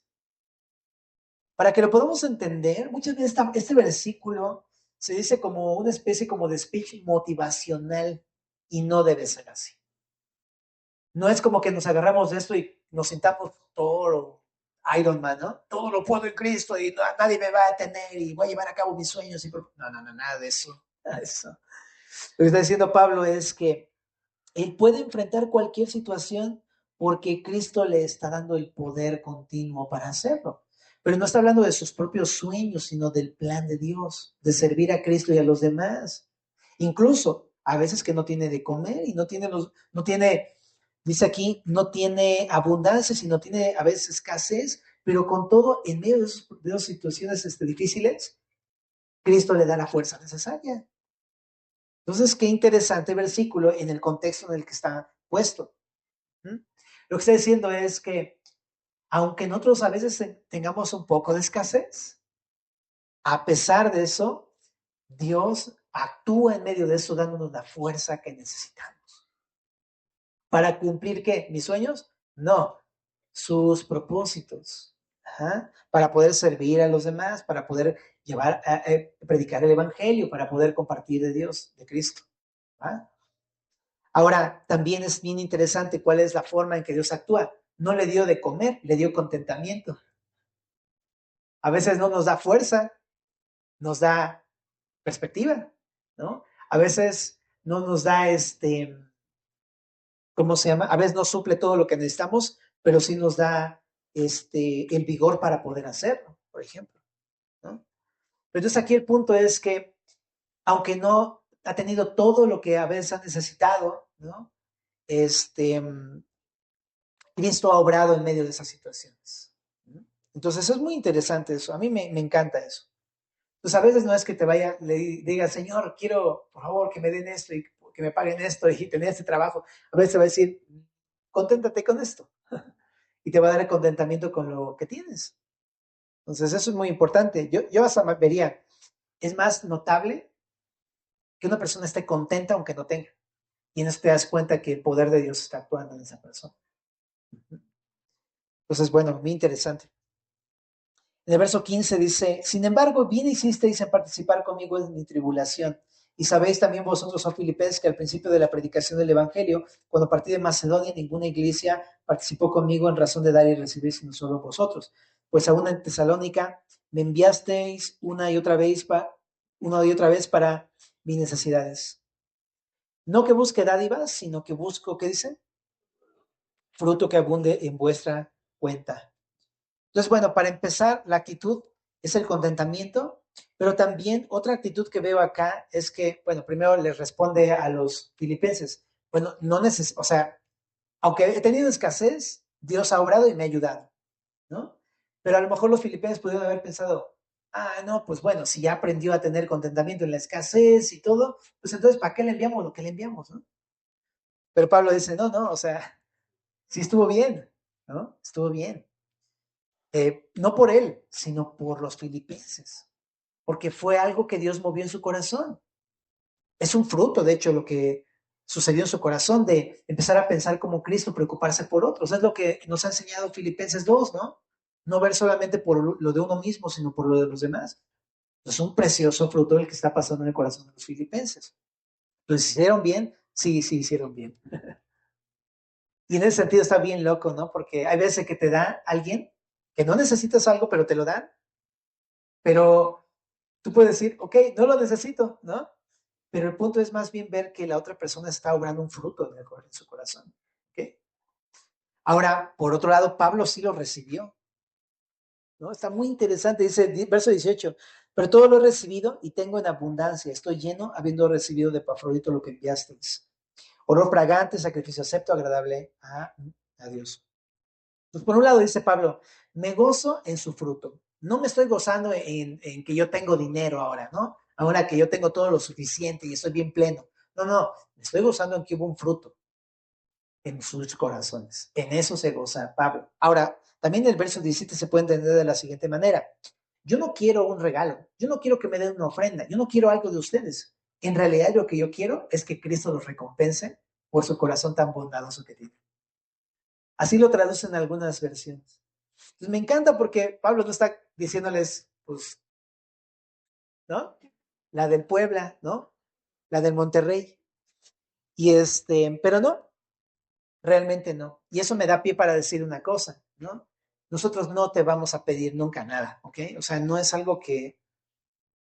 Para que lo podamos entender, muchas veces este versículo se dice como una especie como de speech motivacional y no debe ser así. No es como que nos agarramos de esto y nos sintamos todo Iron Man, ¿no? Todo lo puedo en Cristo nadie me va a detener y voy a llevar a cabo mis sueños. No, no, no, nada de eso. Nada de eso. Lo que está diciendo Pablo es que él puede enfrentar cualquier situación porque Cristo le está dando el poder continuo para hacerlo. Pero no está hablando de sus propios sueños, sino del plan de Dios, de servir a Cristo y a los demás. Incluso a veces que no tiene de comer y no tiene, dice aquí, no tiene abundancia, sino tiene a veces escasez, pero con todo, en medio de esas situaciones difíciles, Cristo le da la fuerza necesaria. Entonces, qué interesante versículo en el contexto en el que está puesto. Lo que está diciendo es que, aunque nosotros a veces tengamos un poco de escasez, a pesar de eso, Dios actúa en medio de eso, dándonos la fuerza que necesitamos. ¿Para cumplir qué? ¿Mis sueños? No, sus propósitos. Ajá. Para poder servir a los demás, para poder predicar el evangelio, para poder compartir de Dios, de Cristo. ¿Ah? Ahora, también es bien interesante cuál es la forma en que Dios actúa. No le dio de comer, le dio contentamiento. A veces no nos da fuerza, nos da perspectiva, ¿no? A veces no nos da ¿cómo se llama? A veces no suple todo lo que necesitamos, pero sí nos da el vigor para poder hacerlo, por ejemplo, ¿no? Pero entonces aquí el punto es que, aunque no ha tenido todo lo que a veces ha necesitado, ¿no? Cristo ha obrado en medio de esas situaciones. Entonces es muy interesante eso. A mí me encanta eso. Entonces a veces no es que le diga, Señor, quiero, por favor, que me den esto y que me paguen esto y tener este trabajo. A veces te va a decir, conténtate con esto. Y te va a dar el contentamiento con lo que tienes. Entonces eso es muy importante. Yo hasta vería, es más notable que una persona esté contenta aunque no tenga. Y en eso te das cuenta que el poder de Dios está actuando en esa persona. Entonces, bueno, muy interesante. En el verso 15 dice, sin embargo, bien hicisteis en participar conmigo en mi tribulación. Y sabéis también vosotros, oh Filipenses, que al principio de la predicación del Evangelio, cuando partí de Macedonia, ninguna iglesia participó conmigo en razón de dar y recibir, sino solo vosotros. Pues aún en Tesalónica me enviasteis una y otra vez para mis necesidades. No que busque dádivas, sino que busco, ¿qué dice? Fruto que abunde en vuestra cuenta. Entonces, bueno, para empezar, la actitud es el contentamiento, pero también otra actitud que veo acá es que, bueno, primero les responde a los filipenses, bueno, no necesito, o sea, aunque he tenido escasez, Dios ha obrado y me ha ayudado, ¿no? Pero a lo mejor los filipenses pudieron haber pensado, no, pues bueno, si ya aprendió a tener contentamiento en la escasez y todo, pues entonces, ¿para qué le enviamos lo que le enviamos, no? Pero Pablo dice, no, no, o sea, sí estuvo bien, ¿no? Estuvo bien. No por él, sino por los filipenses, porque fue algo que Dios movió en su corazón. Es un fruto, de hecho, lo que sucedió en su corazón de empezar a pensar como Cristo, preocuparse por otros. Es lo que nos ha enseñado Filipenses 2, ¿no? No ver solamente por lo de uno mismo, sino por lo de los demás. Es un precioso fruto el que está pasando en el corazón de los filipenses. Entonces, ¿hicieron bien? Sí, sí, hicieron bien. Y en ese sentido está bien loco, ¿no? Porque hay veces que te da alguien que no necesitas algo, pero te lo dan. Pero tú puedes decir, ok, no lo necesito, ¿no? Pero el punto es más bien ver que la otra persona está obrando un fruto en su corazón. ¿Okay? Ahora, por otro lado, Pablo sí lo recibió, ¿no? Está muy interesante, dice verso 18, pero todo lo he recibido y tengo en abundancia, estoy lleno habiendo recibido de Epafrodito lo que enviasteis. Olor fragante, sacrificio acepto, agradable a Dios. Pues por un lado dice Pablo, me gozo en su fruto. No me estoy gozando en que yo tengo dinero ahora, ¿no? Ahora que yo tengo todo lo suficiente y estoy bien pleno. No, no, me estoy gozando en que hubo un fruto en sus corazones. En eso se goza Pablo. Ahora, también el verso 17 se puede entender de la siguiente manera. Yo no quiero un regalo, yo no quiero que me den una ofrenda, yo no quiero algo de ustedes. En realidad lo que yo quiero es que Cristo los recompense por su corazón tan bondadoso que tiene. Así lo traducen algunas versiones. Entonces me encanta porque Pablo no está diciéndoles, pues, ¿no? La del Puebla, ¿no? La del Monterrey. Y pero no, realmente no. Y eso me da pie para decir una cosa, ¿no? Nosotros no te vamos a pedir nunca nada, ¿ok? O sea, no es algo que,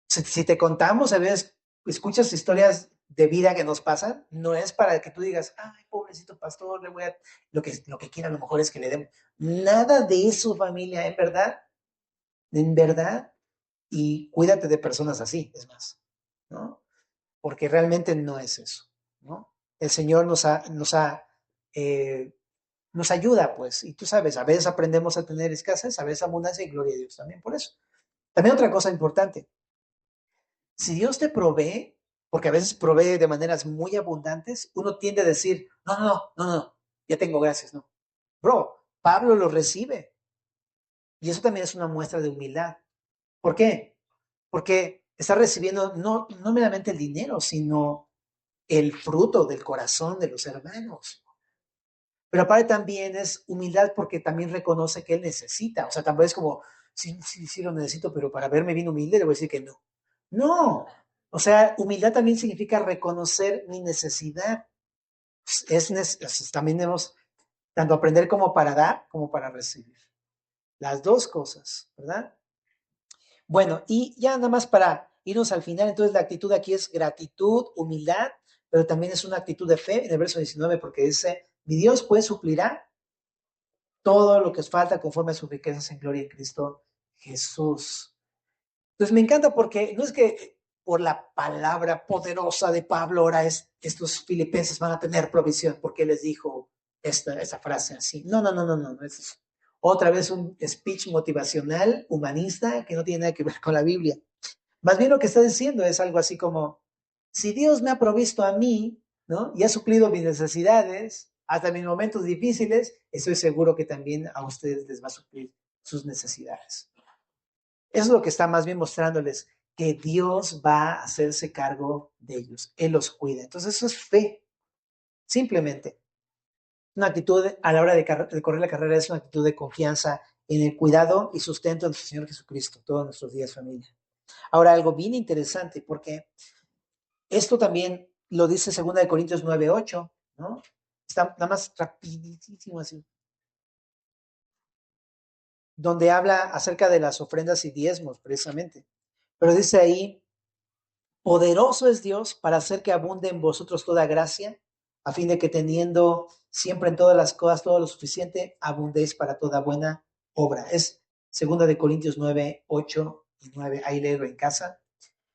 si te contamos, a veces escuchas historias de vida que nos pasan, no es para que tú digas, ay, pobrecito pastor, le voy a... Lo que quiera a lo mejor es que le demos. Nada de eso, familia, en verdad, y cuídate de personas así, es más, ¿no? Porque realmente no es eso, ¿no? El Señor eh, nos ayuda, pues, y tú sabes, a veces aprendemos a tener escasez, a veces abundancia y gloria a Dios también por eso. También otra cosa importante, si Dios te provee, porque a veces provee de maneras muy abundantes, uno tiende a decir, no, ya tengo gracias, no. Bro, Pablo lo recibe y eso también es una muestra de humildad. ¿Por qué? Porque está recibiendo no meramente el dinero, sino el fruto del corazón de los hermanos. Pero aparte también es humildad porque también reconoce que él necesita. O sea, también es como, sí lo necesito, pero para verme bien humilde le voy a decir que no. No. O sea, humildad también significa reconocer mi necesidad. También debemos tanto aprender como para dar, como para recibir. Las dos cosas, ¿verdad? Bueno, y ya nada más para irnos al final, entonces la actitud aquí es gratitud, humildad, pero también es una actitud de fe en el verso 19 porque dice, mi Dios pues suplirá todo lo que os falta conforme a sus riquezas en gloria en Cristo Jesús. Entonces me encanta porque no es que por la palabra poderosa de Pablo ahora estos filipenses van a tener provisión porque les dijo esa frase así. No, es otra vez un speech motivacional, humanista, que no tiene nada que ver con la Biblia. Más bien lo que está diciendo es algo así como, si Dios me ha provisto a mí, ¿no? Y ha suplido mis necesidades, hasta mis momentos difíciles, estoy seguro que también a ustedes les va a suplir sus necesidades. Eso es lo que está más bien mostrándoles, que Dios va a hacerse cargo de ellos. Él los cuida. Entonces eso es fe, simplemente. Una actitud a la hora de correr la carrera es una actitud de confianza en el cuidado y sustento de nuestro Señor Jesucristo, todos nuestros días, familia. Ahora, algo bien interesante, porque esto también lo dice 2 Corintios 9:8, ¿no? Está nada más rapidísimo así. Donde habla acerca de las ofrendas y diezmos, precisamente. Pero dice ahí, poderoso es Dios para hacer que abunde en vosotros toda gracia, a fin de que teniendo siempre en todas las cosas todo lo suficiente, abundéis para toda buena obra. Es 2 Corintios 9:8 y 9, ahí léelo en casa.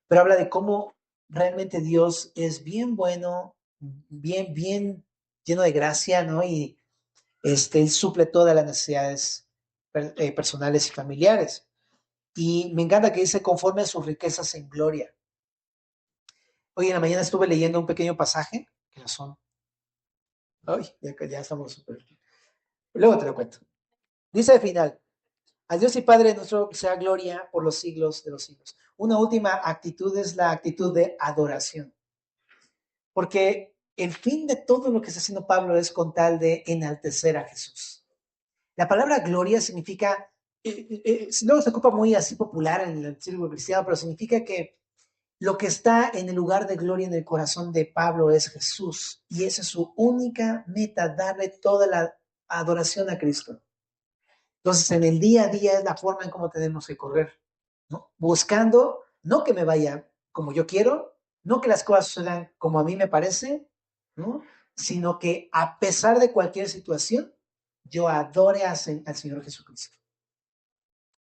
Pero habla de cómo realmente Dios es bien bueno, bien lleno de gracia, ¿no? Y Él suple todas las necesidades personales y familiares. Y me encanta que dice conforme a sus riquezas en gloria. Hoy en la mañana estuve leyendo un pequeño pasaje, que no son, ay, ya estamos súper. Luego te lo cuento. Dice al final, a Dios y Padre nuestro sea gloria por los siglos de los siglos. Una última actitud es la actitud de adoración. Porque el fin de todo lo que está haciendo Pablo es con tal de enaltecer a Jesús. La palabra gloria significa, luego se ocupa muy así popular en el círculo cristiano, pero significa que lo que está en el lugar de gloria en el corazón de Pablo es Jesús. Y esa es su única meta, darle toda la adoración a Cristo. Entonces, en el día a día es la forma en cómo tenemos que correr, ¿no? Buscando, no que me vaya como yo quiero, no que las cosas sucedan como a mí me parece, ¿no? Sino que a pesar de cualquier situación, yo adore al Señor Jesucristo.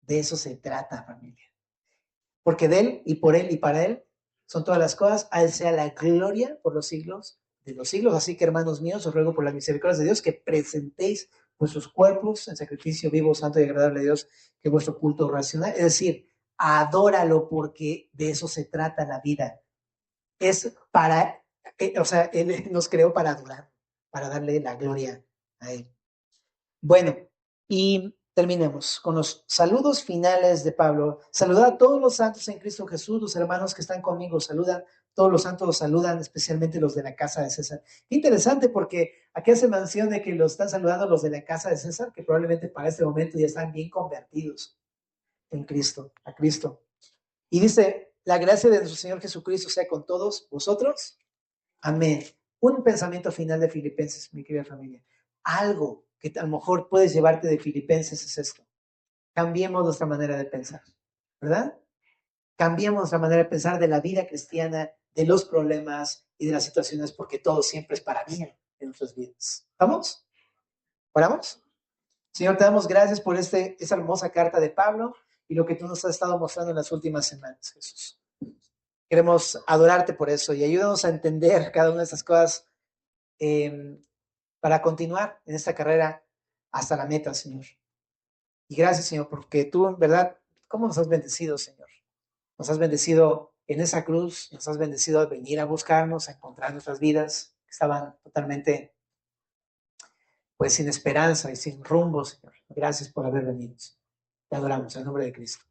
De eso se trata, familia. Porque de Él y por Él y para Él son todas las cosas. A Él sea la gloria por los siglos de los siglos. Así que, hermanos míos, os ruego por la misericordia de Dios que presentéis vuestros cuerpos en sacrificio vivo, santo y agradable a Dios, que es vuestro culto racional. Es decir, adóralo porque de eso se trata la vida. Es para, o sea, Él nos creó para adorar, para darle la gloria a Él. Bueno, y terminemos con los saludos finales de Pablo. Saludad a todos los santos en Cristo Jesús, los hermanos que están conmigo, saludan. Todos los santos los saludan, especialmente los de la casa de César. Interesante porque aquí hace mención de que los están saludando los de la casa de César, que probablemente para este momento ya están bien convertidos en Cristo, a Cristo. Y dice, la gracia de nuestro Señor Jesucristo sea con todos vosotros. Amén. Un pensamiento final de Filipenses, mi querida familia. Algo que a lo mejor puedes llevarte de Filipenses es esto. Cambiemos nuestra manera de pensar, ¿verdad? Cambiemos nuestra manera de pensar de la vida cristiana, de los problemas y de las situaciones, porque todo siempre es para bien en nuestras vidas. ¿Vamos? ¿Oramos? Señor, te damos gracias por esa hermosa carta de Pablo y lo que tú nos has estado mostrando en las últimas semanas, Jesús. Queremos adorarte por eso y ayúdanos a entender cada una de estas cosas para continuar en esta carrera hasta la meta, Señor. Y gracias, Señor, porque tú, en verdad, ¿cómo nos has bendecido, Señor? Nos has bendecido en esa cruz, nos has bendecido al venir a buscarnos, a encontrar nuestras vidas que estaban totalmente, pues, sin esperanza y sin rumbo, Señor. Gracias por haber venido. Te adoramos en el nombre de Cristo.